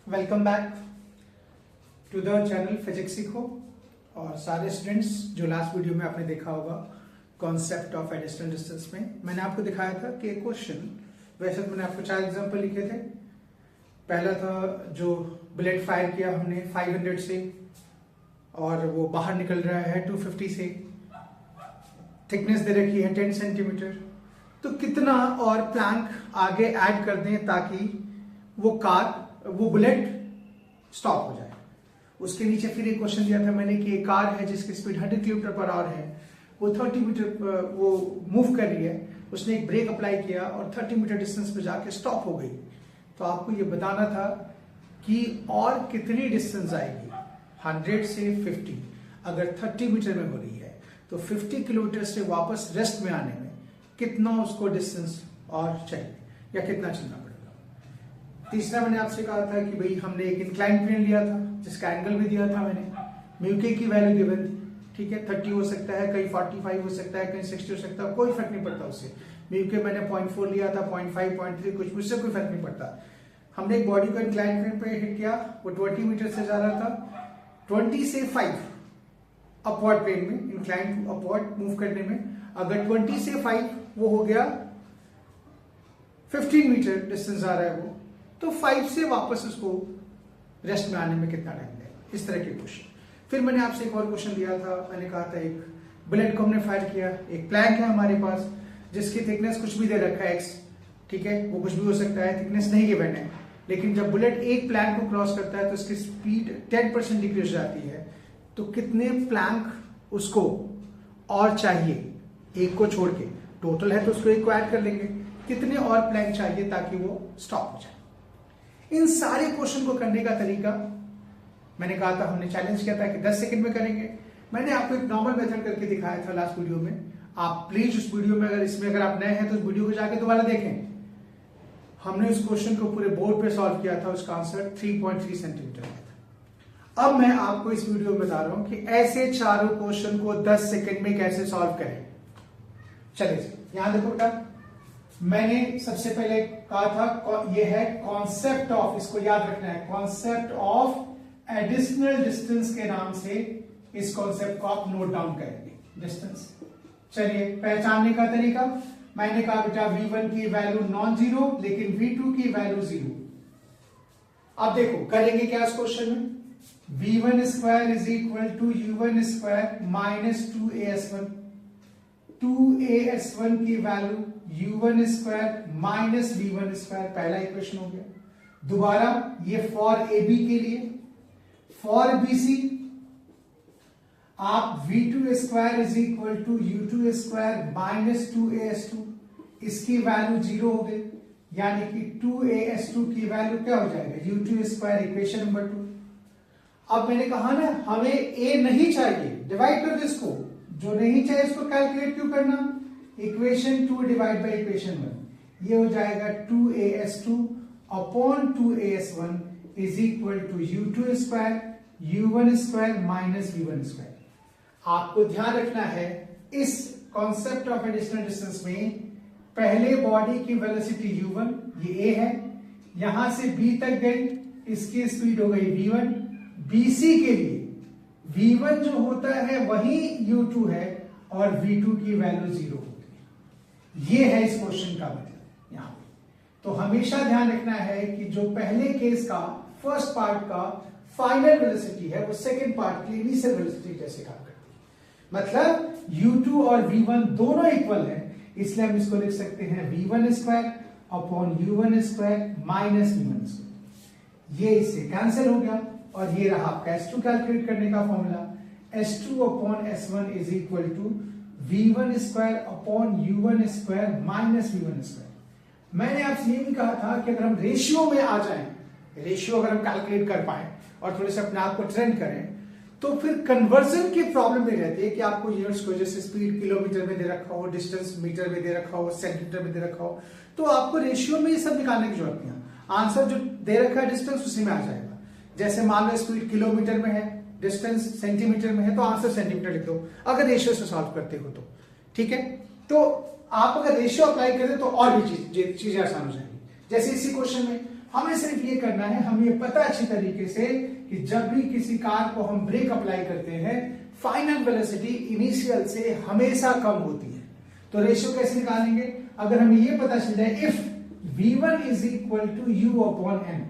Welcome back to the channel physics Seekho. और सारे students जो लास्ट वीडियो में आपने देखा होगा कॉन्सेप्ट ऑफ एडिशनल डिस्टेंस में मैंने आपको दिखाया था कि क्वेश्चन, वैसे तो मैंने आपको 4 एग्जांपल लिखे थे। पहला था जो बुलेट फायर किया हमने 500 से और वो बाहर निकल रहा है 250 से, थिकनेस दे रखी है 10 सेंटीमीटर। तो कितना और प्लैंक आगे ऐड कर दें ताकि वो बुलेट स्टॉप हो जाए। उसके नीचे फिर एक क्वेश्चन दिया था मैंने कि एक कार है जिसकी स्पीड 100 किलोमीटर पर आवर है, वो 30 मीटर वो मूव कर रही है, उसने एक ब्रेक अप्लाई किया और 30 मीटर डिस्टेंस पे जाके स्टॉप हो गई। तो आपको ये बताना था कि और कितनी डिस्टेंस आएगी 100 से 50। अगर 30 मीटर में हो रही है तो 50 किलोमीटर से वापस रेस्ट में आने में कितना उसको डिस्टेंस और चाहिए या कितना चलना पड़ेगा। तीसरा मैंने आपसे कहा था कि भाई हमने एक इंक्लाइन प्लेन लिया था जिसका एंगल भी दिया था मैंने, म्यू की वैल्यू गिवन थी, ठीक है। 30 हो सकता है, कहीं 45 हो सकता है, कहीं 60 हो सकता है, कोई फर्क नहीं पड़ता उससे। म्यू मैंने 0.4 लिया था, 0.5, 0.3, कुछ मुझसे कोई फर्क नहीं पड़ता। हमने एक बॉडी को इंक्लाइन प्लेन पे हिट किया, वो 20 मीटर से जा रहा था, 20 से 5 अपवर्ड प्लेन में, इंक्लाइन टू अपवर्ड मूव करने में। अगर 20 से 5 वो हो गया 15 मीटर डिस्टेंस आ रहा है वो, तो 5 से वापस उसको रेस्ट में आने में कितना टाइम लगेगा, इस तरह के क्वेश्चन। फिर मैंने आपसे एक और क्वेश्चन दिया था, मैंने कहा था एक बुलेट को हमने फायर किया, एक प्लैंक है हमारे पास जिसकी थिकनेस कुछ भी दे रखा है x, ठीक है, वो कुछ भी हो सकता है, थिकनेस नहीं गिवन है, लेकिन जब बुलेट एक प्लैंक को क्रॉस करता है तो उसकी स्पीड 10% डिक्रीज जाती है। तो कितने प्लैंक उसको और चाहिए, एक को छोड़ के, टोटल है तो उसको एक को ऐड कर लेंगे, कितने और प्लैंक चाहिए ताकि वो स्टॉप हो जाए। इन सारे क्वेश्चन को करने का तरीका मैंने कहा था, हमने चैलेंज किया था कि 10 सेकंड में करेंगे। मैंने आपको एक नॉर्मल मेथड करके दिखाया था लास्ट वीडियो में। आप प्लीज उस वीडियो में अगर आप नए हैं तो उस वीडियो को जाके दोबारा देखें। हमने उस क्वेश्चन को पूरे बोर्ड पे सॉल्व किया था, उसका आंसर 3.3 सेंटीमीटर में था। अब मैं आपको इस वीडियो में बता रहा हूं कि ऐसे चारों क्वेश्चन को 10 सेकंड में कैसे सॉल्व करें। चलिए यहां देखो बेटा, मैंने सबसे पहले कहा था ये है कॉन्सेप्ट ऑफ, इसको याद रखना है, कॉन्सेप्ट ऑफ एडिशनल डिस्टेंस के नाम से इस कॉन्सेप्ट को आप नोट डाउन करेंगे, डिस्टेंस। चलिए पहचानने का तरीका, मैंने कहा बेटा v1 की वैल्यू नॉन जीरो लेकिन v2 की वैल्यू 0। अब देखो करेंगे क्या इस क्वेश्चन में, v1 square is equal to u1 square minus 2as1, 2as1 की value u1 square minus v1 square, पहला इक्वेशन हो गया। दोबारा ये फॉर ab के लिए, फॉर bc आप v2 square is equal to u2 square minus 2as2, इसकी वैल्यू 0 हो गई, यानी कि 2as2 की वैल्यू क्या हो जाएगा, u2 स्क्वायर, इक्वेशन नंबर 2। अब मैंने कहा ना हमें a नहीं चाहिए, डिवाइड कर दो इसको, जो नहीं चाहिए इसको कैलकुलेट क्यों करना, इक्वेशन 2 डिवाइड बाई इक्वेशन 1, ये हो जाएगा 2as2 upon 2as1 is equal to u2 square, u1 square minus v1 square. आपको ध्यान रखना है इस कॉन्सेप्ट ऑफ एडिशनल डिस्टेंस में पहले बॉडी की वेलोसिटी u1, ये a है, यहां से b तक गई, इसकी स्पीड हो गई v1, bc के लिए v1 जो होता है वही u2 है और v2 की वैल्यू 0 होती है। ये है इस क्वेश्चन का मतलब यहां पे। तो हमेशा ध्यान रखना है कि जो पहले केस का फर्स्ट पार्ट का फाइनल वेलोसिटी है वो सेकंड पार्ट की इनिशियल वेलोसिटी जैसे काम करती है। मतलब u2 और v1 दोनों इक्वल है, इसलिए हम इसको लिख सकते हैं v1 square upon u1 square minus v1 square. ये इससे कैंसिल हो गया और ये रहा आपका S2 कैलकुलेट करने का formula, S2 upon S1 is equal to v1 square upon u1 square minus v1 square. मैंने आपसे ये भी कहा था कि अगर हम रेशियो में आ जाएं, रेशियो अगर हम कैलकुलेट कर पाए और थोड़े से अपने आप को ट्रेंड करें, तो फिर कन्वर्जन की प्रॉब्लम नहीं रहती है कि आपको यूनिट्स को जैसे स्पीड किलोमीटर में दे रखा हो, डिस्टेंस मीटर में दे रखा हो, सेंटीमीटर में दे रखा हो, तो आपको रेशियो में ये सब निकालने की जरूरत नहीं है। आंसर जो दे रखा है डिस्टेंस उसी में आ जाएगा। जैसे मान लो स्पीड किलोमीटर में है, डिस्टेंस सेंटीमीटर में है, तो आंसर सेंटीमीटर लिख दो अगर रेशियो से सॉल्व करते हो तो, ठीक है। तो आप अगर रेशियो अप्लाई करें तो और भी चीजें आसान हो जाएंगी। जैसे इसी क्वेश्चन में हमें सिर्फ ये करना है, हमें ये पता अच्छी तरीके से कि जब भी किसी कार को हम ब्रेक अप्लाई करते हैं फाइनल वेलोसिटी इनिशियल से हमेशा कम होती है। तो रेशियो कैसे निकालेंगे? अगर हमें ये पता चल जाए if v1 is equal to u upon n,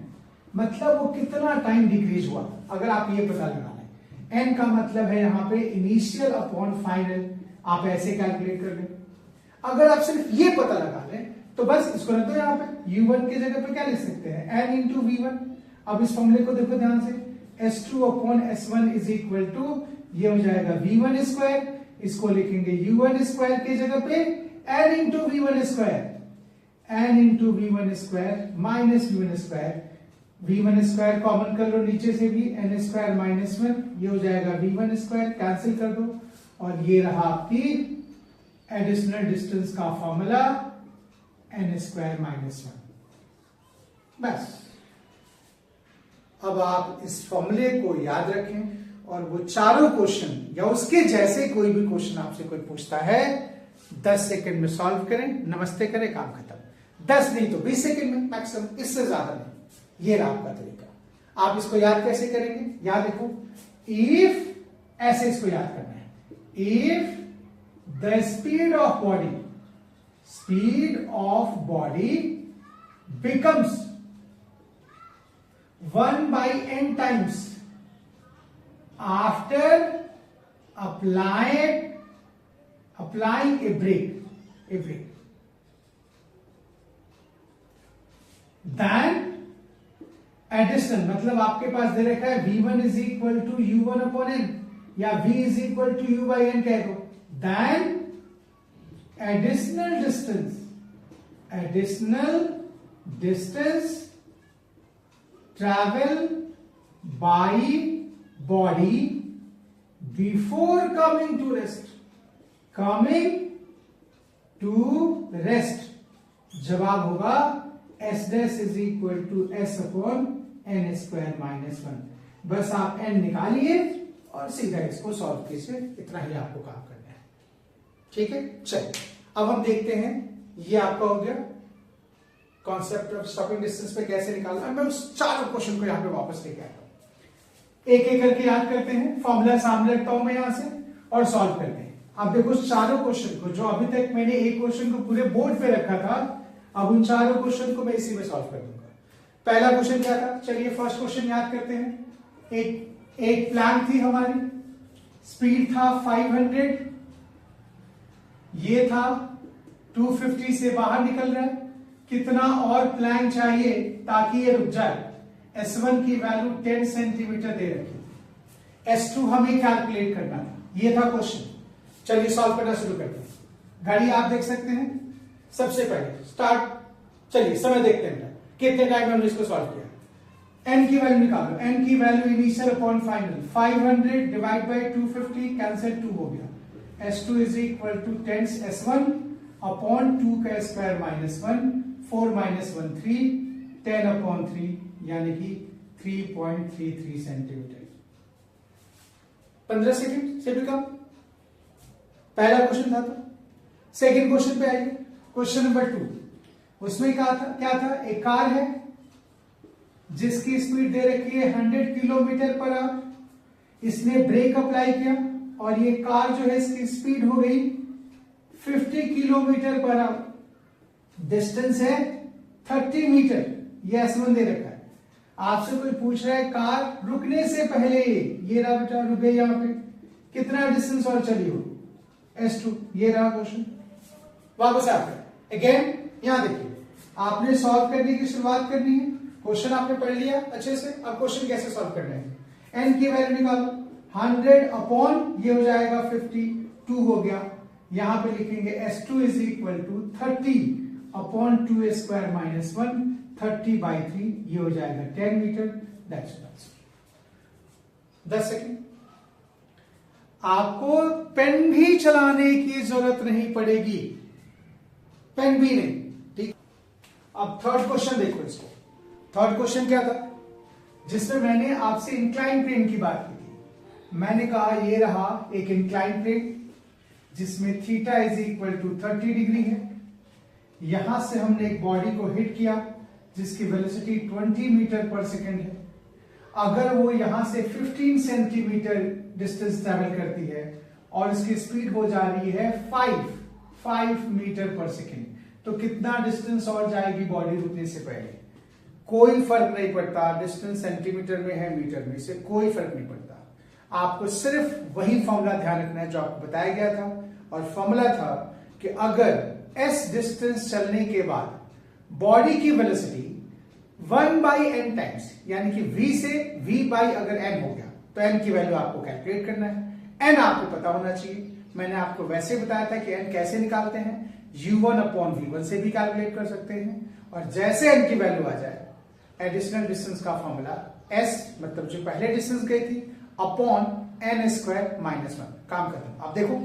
मतलब वो कितना टाइम डिक्रीज हुआ, अगर आप ये पता लगाना है। n का मतलब है यहाँ पे इनिशियल अपॉन फाइनल, आप ऐसे कैलकुलेट कर लें। अगर आप सिर्फ ये पता लगा लें तो बस इसको रख दो यहाँ पे, u1 की जगह पे क्या लिख सकते हैं n इंटू v1। अब इस फॉर्मूले को देखो ध्यान से, s2 upon s1 is equal to, ये हो जाएगा v1 स्क्वायर, इसको लिखेंगे u1 स्क्वायर की जगह पे n into v1 square, n into v1 square minus v1 square, v1 square common कर लो नीचे से भी, n स्क्वायर माइनस 1, ये हो जाएगा v1 स्क्वायर, कैंसिल कर दो, और ये रहा आपकी एडिशनल डिस्टेंस का फॉर्मूला n स्क्वायर माइनस 1। बस अब आप इस फॉर्मूले को याद रखें और वो चारों क्वेश्चन या उसके जैसे कोई भी क्वेश्चन आपसे कोई पूछता है 10 सेकंड में सॉल्व करें, नमस्ते करें, काम खत्म। 10 नहीं तो 20 सेकंड में मैक्सिमम, इससे ज्यादा नहीं। ये रहा आपका तरीका। आप इसको याद कैसे करेंगे? याद रखो, इफ, ऐसे इसको याद करना है, if the speed of body becomes 1/n times after applying a brake, then additional, मतलब आपके पास दे रखा है v1 is equal to u1 upon n या v is equal to u by n कह दो, then additional distance travel by body before coming to rest, जवाब होगा s dash is equal to s upon n square minus 1। बस आप n निकालिए और सीधा इसको सॉल्व कीजिए, इतना ही आपको काम करना है। ठीक है, चलिए अब हम देखते हैं, ये आपका हो गया कॉन्सेप्ट ऑफ स्टॉपिंग डिस्टेंस पे कैसे निकालना है। मैं उस चारों क्वेश्चन को यहाँ पे वापस लेके आता हूं, एक एक करके याद करते हैं, फॉर्मूला सामने रखता हूं मैं यहां से और सॉल्व करते हैं। अब देखो चारों क्वेश्चन को, जो अभी तक मैंने एक क्वेश्चन को पूरे बोर्ड पे रखा था, अब उन चारों क्वेश्चन को मैं इसी में सॉल्व कर दूंगा। पहला क्वेश्चन क्या था? चलिए फर्स्ट क्वेश्चन याद करते हैं। एक प्लान थी हमारी, स्पीड था 500, ये था 250 से बाहर निकल रहा है, कितना और प्लान चाहिए ताकि ये रुक जाए? S1 की वैल्यू 10 सेंटीमीटर दे रखी, S2 हमें कैलकुलेट करना था, ये था क्वेश्चन। चलिए सॉल्व करना शुरू करते हैं। घड़ी आप देख सकते हैं, सबसे पहले स्टार्ट, चलिए समय देखते हैं कितने टाइम में हमने इसको सॉल्व किया। n की वैल्यू निकालो, n की value initial upon final, 500 divide by 250, cancel 2 हो गया, S2 is equal to 10 S1 upon 2 का स्क्वायर माइनस 1, 4 माइनस 1 3, 10 अपॉन 3 यानी कि 3.33 सेंटीमीटर, 15 सेकंड से भी कम। पहला क्वेश्चन था। तो सेकंड क्वेश्चन पे आइए, क्वेश्चन नंबर 2। उसमें क्या था? एक कार है जिसकी स्पीड दे रखी है 100 किलोमीटर पर आवर, इसने ब्रेक अप्लाई किया और ये कार जो है इसकी स्पीड हो गई 50 किलोमीटर पर आवर, डिस्टेंस है 30 मीटर, ये S1 दे रखा है। आपसे कोई पूछ रहा है कार रुकने से पहले, ये रहा बेटा रुक गई, यहां पे कितना डिस्टेंस और चली हो? S2, ये रहा क्वेश्चन। वापस आते हैं अगेन, यहां देखिए, आपने सॉल्व करने की शुरुआत करनी है, क्वेश्चन आपने पढ़ लिया अच्छे से, अब क्वेश्चन कैसे सॉल्व करना है। n की वैल्यू निकालो, 100 अपॉन ये हो जाएगा 52 हो गया, यहां पे लिखेंगे S2 is equal to 30 upon 2 square minus 1, 30/3, ये हो जाएगा 10 मीटर, दैट्स आंसर। 10 सेकेंड। आपको पेन भी चलाने की जरूरत नहीं पड़ेगी, पेन भी नहीं, ठीक। अब थर्ड क्वेश्चन देखो इसको। थर्ड क्वेश्चन क्या था? जिसमें मैंने आपसे इंक्लाइन प्लेन की बात की थी। मैंने कहा ये रहा एक इंक्लाइन प्लेन जिसमें theta is equal to 30 degree है, यहां से हमने एक बॉडी को हिट किया जिसकी वेलोसिटी 20 मीटर पर सेकेंड है, अगर वो यहां से 15 सेंटीमीटर डिस्टेंस ट्रेवल करती है और इसकी स्पीड हो जा रही है 5 मीटर पर सेकेंड, तो कितना डिस्टेंस और जाएगी बॉडी रुकने से पहले? कोई फर्क नहीं पड़ता डिस्टेंस सेंटीमीटर में है मीटर में, इससे कोई फर्क नहीं पड़ता। आपको सिर्फ वही फॉर्मूला ध्यान रखना है जो आपको बताया गया था, और फॉर्मूला था कि अगर s डिस्टेंस चलने के बाद बॉडी की वेलोसिटी 1/n टाइम्स, यानी कि v से v बाई अगर n हो गया तो n की वैल्यू आपको कैलकुलेट करना है। n आपको पता होना चाहिए। मैंने आपको वैसे बताया था कि n कैसे निकालते हैं, u1/v1 से भी कैलकुलेट कर सकते हैं, और जैसे n की वैल्यू आ जाए एडिशनल डिस्टेंस का फॉर्मूला s मतलब जो पहले डिस्टेंस गई थी अपॉन n² -1, काम खत्म। अब देखो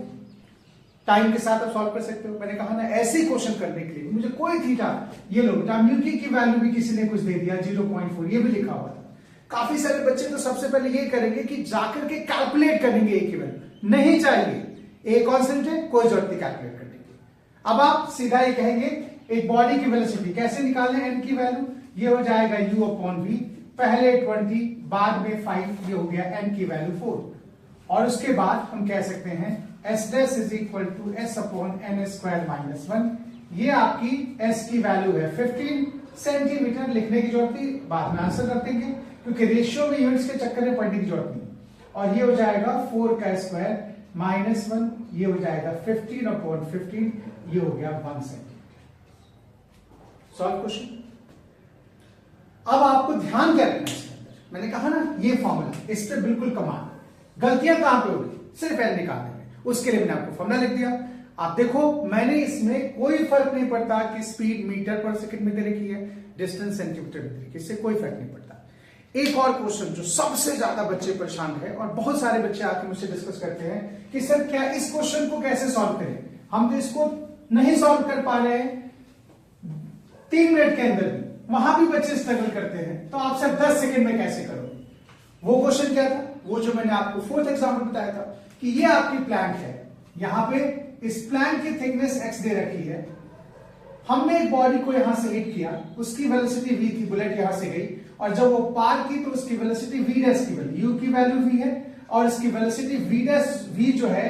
टाइम के साथ आप सॉल्व कर सकते हो। मैंने कहा ना ऐसे क्वेश्चन करने के लिए मुझे कोई थीटा, ये लो बेटा म्यू की वैल्यू भी किसी ने कुछ दे दिया 0.4, ये भी लिखा हुआ था। काफी सारे बच्चे तो सबसे पहले ये करेंगे कि जाकर के कैलकुलेट करेंगे ए की वैल्यू, नहीं चाहिए, ए कांस्टेंट है, कोई जरूरत नहीं कैलकुलेट करने की। अब आप सीधा ये कहेंगे एक बॉडी की वेलोसिटी कैसे निकालें एन की वैल्यू, ये हो जाएगा u/v, पहले 20 बाद में 5, ये हो गया n की वैल्यू 4, और उसके बाद हम कह सकते हैं s' = s/n² -1, ये आपकी s की वैल्यू है 15 सेंटीमीटर। लिखने की जरूरत नहीं, बाद में आंसर रख देंगे क्योंकि रेशियो में यूनिट्स के चक्कर में पढ़ने की जरूरत नहीं। और ये हो जाएगा 4² -1, ये हो जाएगा 15/15, ये हो गया 1 सेंटीमीटर। Solve question. अब आपको ध्यान क्या रखना है इसके अंदर, मैंने कहा ना ये फॉर्मूला, इस पे बिल्कुल कमाल। गलतियां कहां पे होगी? सिर्फ एन निकालने में। उसके लिए मैंने आपको फॉर्मूला लिख दिया। आप देखो मैंने इसमें कोई फर्क नहीं पड़ता कि स्पीड मीटर पर सेकंड में दे रखी है, डिस्टेंस सेंटीमीटर में दे रखी है, इससे कोई फर्क नहीं पड़ता। एक और क्वेश्चन जो सबसे ज्यादा बच्चे परेशान है, और बहुत सारे बच्चे आके मुझसे डिस्कस करते हैं कि सर क्या इस क्वेश्चन को कैसे सॉल्व करें, हम तो इसको नहीं सॉल्व कर पा रहे हैं 3 मिनट के अंदर भी, वहां भी बच्चे स्ट्रगल करते हैं, तो आप सर 10 सेकंड में कैसे करोगे? वो क्वेश्चन क्या था? वो जो मैंने आपको 4th एग्जाम्पल बताया था कि ये आपकी प्लैंक है, यहां पे इस प्लैंक की थिकनेस x दे रखी है, हमने एक बॉडी को यहां से हिट किया, उसकी वेलोसिटी v थी, बुलेट यहां से गई, और जब वो पार की तो उसकी वेलोसिटी v' की वैल्यू, u की वैल्यू v है, और इसकी वेलोसिटी v जो है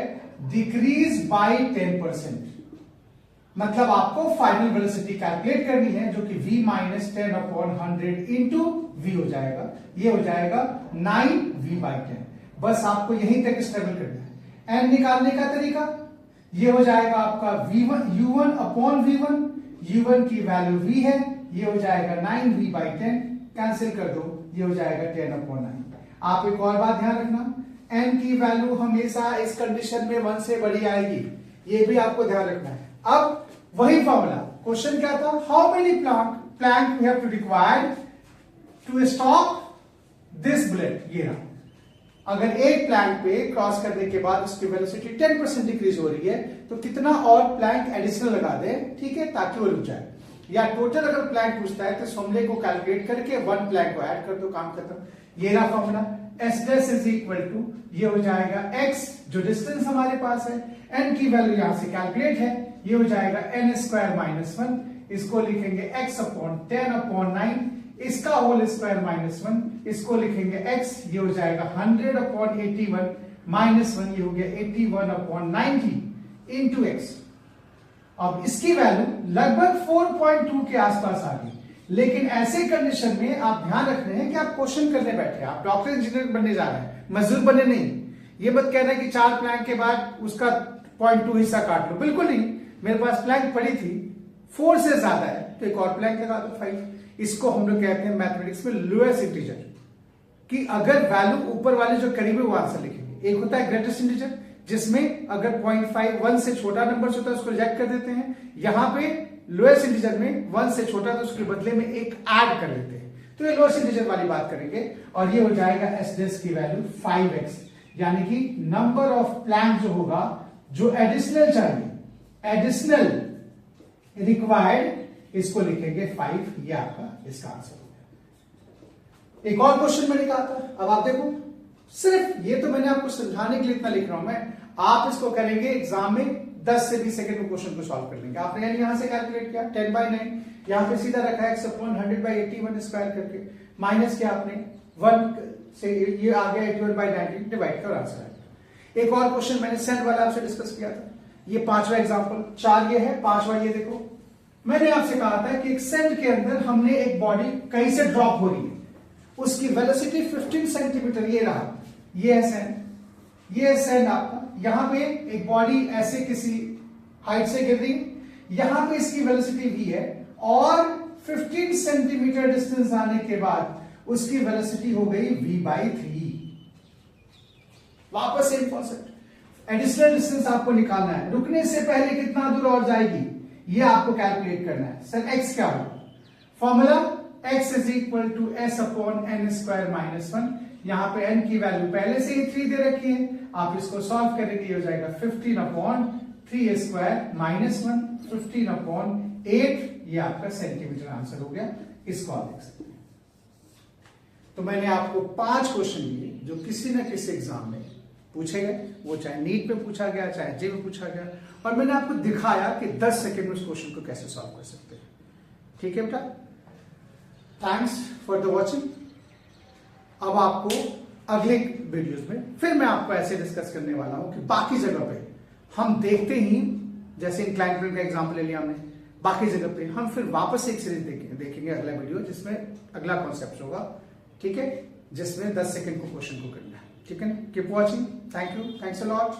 डिक्रीज बाय 10%। मतलब आपको फाइनल वेलोसिटी कैलकुलेट करनी है जो कि v - 10/100 इंटू v हो जाएगा, ये हो जाएगा 9v/10। बस आपको यहीं तक स्ट्रगल करना है। n निकालने का तरीका ये हो जाएगा आपका u1/v1, u1 की वैल्यू v है, ये हो जाएगा 9v/10, कैंसिल कर दो, ये हो जाएगा 10/9। आप एक और बात ध्यान रखना, n की वैल्यू हमेशा इस कंडीशन में 1 से बड़ी आएगी, ये भी आपको ध्यान रखना है। अब वही फॉर्मूला, क्वेश्चन क्या था, how many plank we have to required to stop this bullet. ये रहा, अगर एक प्लैंक पे क्रॉस करने के बाद उसकी वेलोसिटी 10% डिक्रीज हो रही है तो कितना और प्लैंक एडिशनल लगा दे, ठीक है, ताकि वो रुक जाए। या टोटल अगर प्लैंक पूछता है तो इस फॉर्मूले को कैलकुलेट करके 1 प्लैंक को ऐड कर दो, काम खत्म। ये रहा फॉर्मूला, s' ये हो जाएगा x जो डिस्टेंस हमारे पास है, n की वैल्यू यहां से कैलकुलेट है, ये हो जाएगा n² -1, इसको लिखेंगे x/10/9, इसका होल स्क्वायर -1, इसको लिखेंगे x, ये हो जाएगा 100/81 -1, ये हो गया 81/90 इंटू x। अब इसकी वैल्यू लगभग 4.2 के आसपास आ गई, लेकिन ऐसे कंडीशन में आप ध्यान रख रहे हैं कि आप क्वेश्चन करने बैठे हैं, आप डॉक्टर इंजीनियर बनने जा रहे हैं, मजदूर बनने नहीं। ये मत कहना है कि 4 प्लैंक के बाद उसका 0.2 हिस्सा काट लो, बिल्कुल नहीं। मेरे पास प्लैंक पड़ी थी, 4 से ज्यादा है तो एक और प्लैंक लगा दो 5। इसको हम लोग कहते हैं मैथमेटिक्स में लोएस्ट इंटीजर, कि अगर वैल्यू ऊपर वाले जो करीब है वो आंसर लिखेंगे। एक होता है ग्रेटेस्ट इंटीजर, जिसमें अगर 0.5 1 से छोटा नंबर होता है उसको रिजेक्ट कर देते हैं। यहां पे लोएस्ट इंटीजर में 1 से छोटा तो उसके बदले में एक ऐड कर लेते हैं, तो ये लोएस्ट इंटीजर वाली बात करेंगे। और ये हो जाएगा s' की वैल्यू 5x, यानी कि नंबर ऑफ प्लैंक जो होगा, जो एडिशनल चाहिए, एडिशनल रिक्वायर्ड, इसको लिखेंगे 5, ये आपका इसका आंसर हो गया। एक और क्वेश्चन मैंने कहा था, अब आप देखो, सिर्फ ये तो मैंने आपको समझाने के लिए इतना लिख रहा हूं मैं, आप इसको करेंगे एग्जाम में 10 से 20 सेकंड में क्वेश्चन को सॉल्व कर लेंगे। आपने यहां से कैलकुलेट किया 10/9, यहाँ पे सीधा रखा है x/100/81 स्क्वायर करके, माइनस किया आपने 1 से, ये आ गया 81/19, डिवाइड कर आंसर आएगा। एक और क्वेश्चन मैंने सेंड वाला आपसे डिस्कस किया था, ये 5वां एग्जांपल, 4 ये है, 5वां ये देखो। मैंने आपसे कहा था कि एक सेंड के अंदर हमने एक बॉडी कहीं से ड्रॉप हो रही है, उसकी वेलोसिटी 15 सेंटीमीटर, ये रहा, ये है सेंड, ये है सेंड आपका। यहां पे एक बॉडी ऐसे किसी हाइट से गिर रही है, यहां पे इसकी वेलोसिटी v है, और 15 सेंटीमीटर डिस्टेंस आने के बाद उसकी वेलोसिटी हो गई v/3। वापस सेम कॉन्सेप्ट, एडिशनल डिस्टेंस आपको निकालना है, रुकने से पहले कितना दूर और जाएगी ये आपको कैलकुलेट करना है। सर x क्या होगा, फॉर्मूला x = s/n²-1। यहां पे n की वैल्यू पहले से ही 3 दे रखी है, आप इसको सॉल्व करेंगे, हो जाएगा 15/3² - 1, 15/8, ये आपका सेंटीमीटर आंसर हो गया। इसको आप देख सकते हैं। तो मैंने आपको 5 क्वेश्चन दिए जो किसी न किसी एग्जाम में पूछे गए, वो चाहे नीट में पूछा गया, चाहे जे में पूछा गया, और मैंने आपको दिखाया कि 10 सेकंड में उस क्वेश्चन को कैसे सॉल्व कर सकते हैं। ठीक है बेटा, थैंक्स फॉर द वॉचिंग। अब आपको अगले वीडियोस में फिर मैं आपको ऐसे डिस्कस करने वाला हूं कि बाकी जगह पे हम देखते ही, जैसे इंक्लाइन प्लेन का एग्जांपल ले लिया हमने, बाकी जगह पे हम फिर वापस एक सीरीज देखेंगे अगला वीडियो, जिसमें अगला कॉन्सेप्ट होगा, ठीक है, जिसमें 10 सेकंड को क्वेश्चन को करना है। ठीक है, keep watching, thank you, thanks a lot.